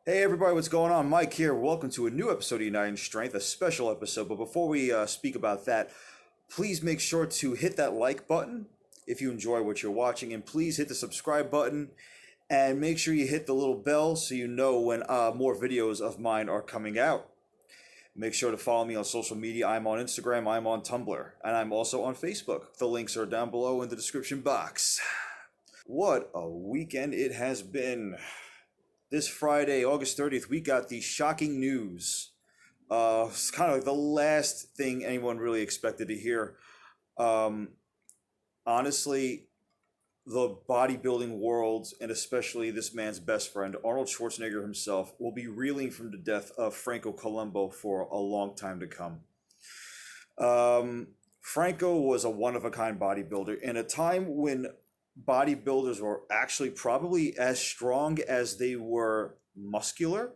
Hey everybody, what's going on? Mike here. Welcome to a new episode of United Strength, a special episode. But before we speak about that, please make sure to hit that like button if you enjoy what you're watching, and please hit the subscribe button and make sure you hit the little bell so you know when more videos of mine are coming out. Make sure to follow me on social media. I'm on Instagram, I'm on Tumblr, and I'm also on Facebook. The links are down below in the description box. What a weekend it has been. This Friday, August 30th, we got the shocking news. It's kind of like the last thing anyone really expected to hear. Um, Honestly, the bodybuilding world, and especially this man's best friend, Arnold Schwarzenegger himself, will be reeling from the death of Franco Columbu for a long time to come. Franco was a one-of-a-kind bodybuilder in a time when bodybuilders were actually probably as strong as they were muscular.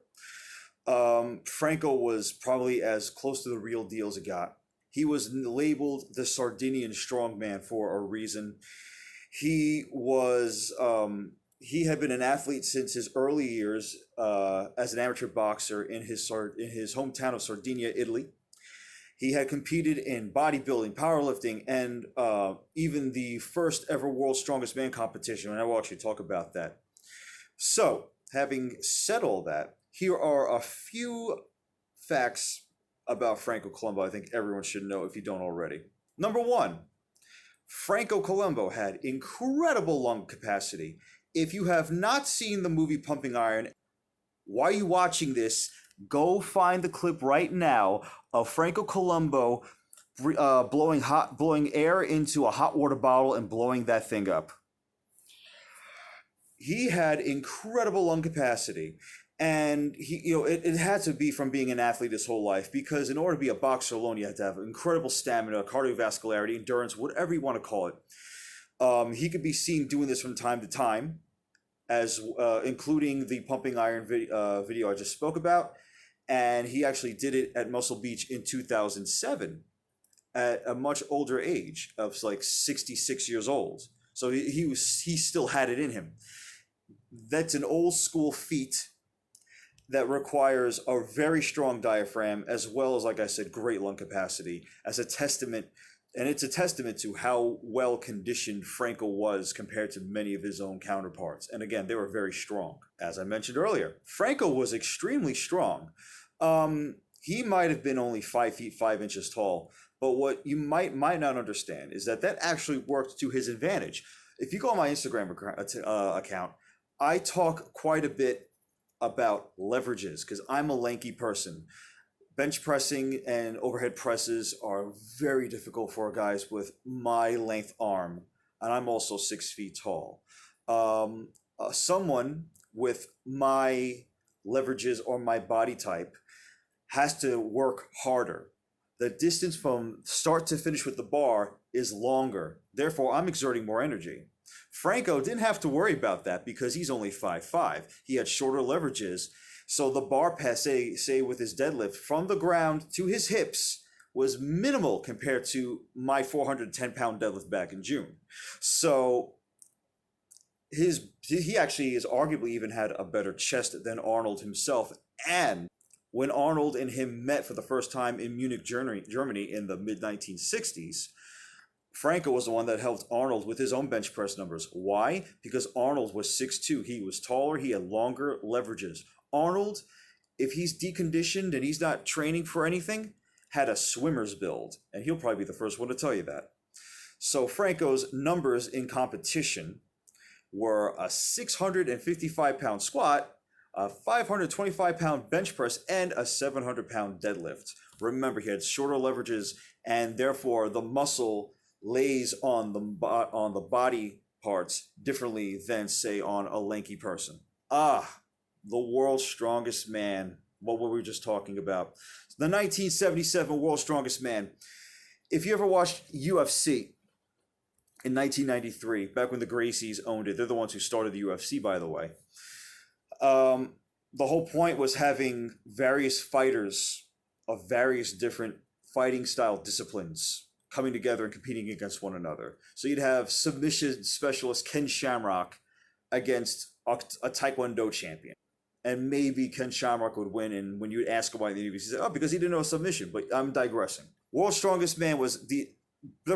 Franco was probably as close to the real deal as it got. He was labeled the Sardinian Strongman for a reason. He had been an athlete since his early years as an amateur boxer in his hometown of Sardinia, Italy. He had competed in bodybuilding, powerlifting, and even the first ever World's Strongest Man competition, and I will actually talk about that. So, having said all that, here are a few facts about Franco Columbu I think everyone should know if you don't already. Number one, Franco Columbu had incredible lung capacity. If you have not seen the movie Pumping Iron, why are you watching this? Go find the clip right now of Franco Columbu blowing air into a hot water bottle and blowing that thing up. He had incredible lung capacity, and it had to be from being an athlete his whole life, because in order to be a boxer alone, you have to have incredible stamina, cardiovascularity, endurance, whatever you want to call it. He could be seen doing this from time to time, as including the Pumping Iron video I just spoke about. And he actually did it at Muscle Beach in 2007 at a much older age of like 66 years old. So he still had it in him. That's an old school feat that requires a very strong diaphragm, as well as, like I said, great lung capacity, as a testament. And it's a testament to how well conditioned Franco was compared to many of his own counterparts. And again, they were very strong. As I mentioned earlier, Franco was extremely strong. He might have been only 5 feet 5 inches tall, but what you might not understand is that actually worked to his advantage. If you go on my Instagram account, I talk quite a bit about leverages, because I'm a lanky person. Bench pressing and overhead presses are very difficult for guys with my length arm, and I'm also 6 feet tall. Someone with my leverages or my body type has to work harder. The distance from start to finish with the bar is longer. Therefore, I'm exerting more energy. Franco didn't have to worry about that because he's only 5'5". He had shorter leverages. So the bar pass, say with his deadlift, from the ground to his hips was minimal compared to my 410-pound deadlift back in June. So he actually is arguably even had a better chest than Arnold himself. And when Arnold and him met for the first time in Munich, Germany in the mid-1960s, Franco was the one that helped Arnold with his own bench press numbers. Why? Because Arnold was 6'2". He was taller. He had longer leverages. Arnold, if he's deconditioned and he's not training for anything, had a swimmer's build. And he'll probably be the first one to tell you that. So Franco's numbers in competition were a 655-pound squat, a 525-pound bench press, and a 700-pound deadlift. Remember, he had shorter leverages, and therefore the muscle lays on the body parts differently than, say, on a lanky person. The world's strongest man. What were we just talking about? The 1977 World's Strongest Man. If you ever watched UFC in 1993, back when the Gracies owned it, they're the ones who started the UFC, by the way. The whole point was having various fighters of various different fighting style disciplines coming together and competing against one another. So you'd have submission specialist Ken Shamrock against a Taekwondo champion. and maybe Ken Shamrock would win. And when you would ask him why in the interviews, he said, "Oh, because he didn't know submission." But I'm digressing. World's Strongest Man was the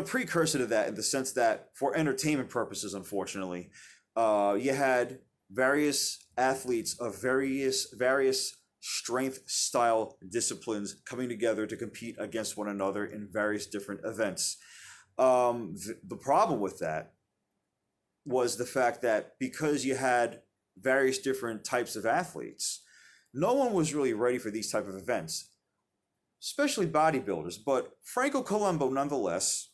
precursor to that in the sense that for entertainment purposes, unfortunately, you had various athletes of various strength style disciplines coming together to compete against one another in various different events. The problem with that was the fact that because you had various different types of athletes, no one was really ready for these type of events, especially bodybuilders. But Franco Columbu, nonetheless,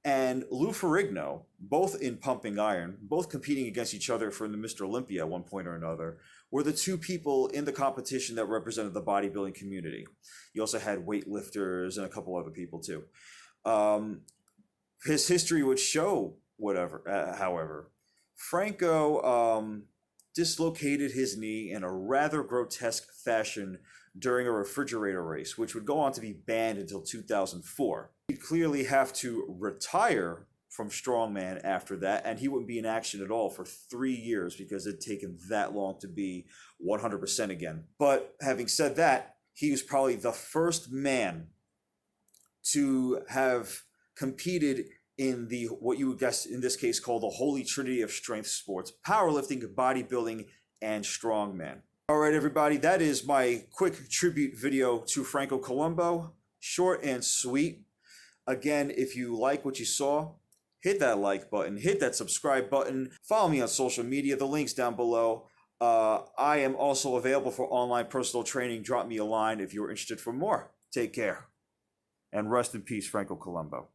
and Lou Ferrigno, both in pumping iron, both competing against each other for the Mr. Olympia at one point or another, were the two people in the competition that represented the bodybuilding community. You also had weightlifters and a couple other people too. His history would show however, Franco dislocated his knee in a rather grotesque fashion during a refrigerator race, which would go on to be banned until 2004. He'd clearly have to retire from strongman after that, and he wouldn't be in action at all for 3 years because it'd taken that long to be 100% again. But having said that, he was probably the first man to have competed in the what you would guess in this case call the holy trinity of strength sports: powerlifting, bodybuilding, and strongman. All right, everybody, that is my quick tribute video to Franco Columbu. Short and sweet. Again, if you like what you saw, hit that like button, hit that subscribe button, follow me on social media, the link's down below. I am also available for online personal training. Drop me a line if you're interested for more. Take care. And rest in peace, Franco Columbu.